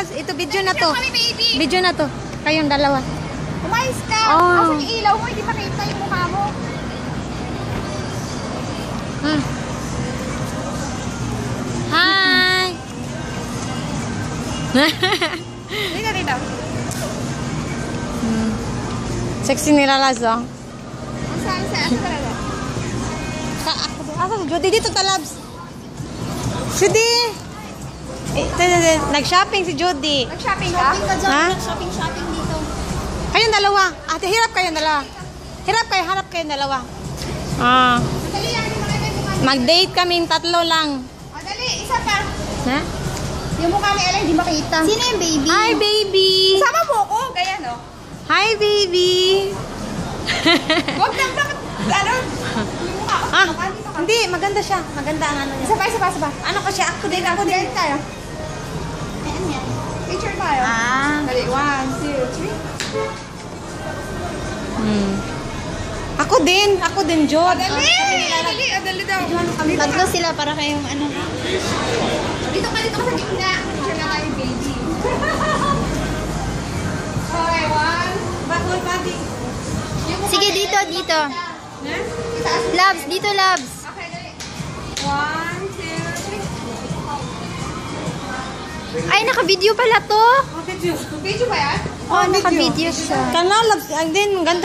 Loves. Ito, video na to. Video na to. Kayong dalawa. Umayos ka. Oh. Asan yung ilaw mo? Hindi makita yung mukha mo. Hi! Dito, dito. Sexy nila, Loves, oh. Saan sa asa talaga? Asa si Judy? Dito ta, Loves. Judy! Nag-shopping si Judy. Nag-shopping ka? Ha? Shopping dito. Kayong dalawa. Ate, hirap kayong dalawa. Harap kayong dalawa. Madali yan. Hindi makita yung mukha. Mag-date kaming tatlo lang. Madali. Isa pa. Ha? Yung mukha ni Ella hindi makita. Sino yung baby? Hi, baby! Sama mo ko. Gaya, no? Hi, baby! Huwag lang. Bakit? Ano? Yung mukha ko. Dito ka. Hindi. Maganda siya. Maganda ang ano niya. Isa pa. Ano ko siya? Ako din. Dito tayo. Ayan yan. Picture tayo. Dali. 1, 2, 3. Ako din, Jod. Dali daw. Tatlo sila para kayong ano. Dito ka sa gitna. Picture na tayo, baby. Okay, 1. Sige, dito. Loves, dito, Loves. Okay, dali. 1, 2, 3. Ay, naka-video pala to. Video ba yan? Oh, naka-video siya. Kana, Loves. Ang din, ganda.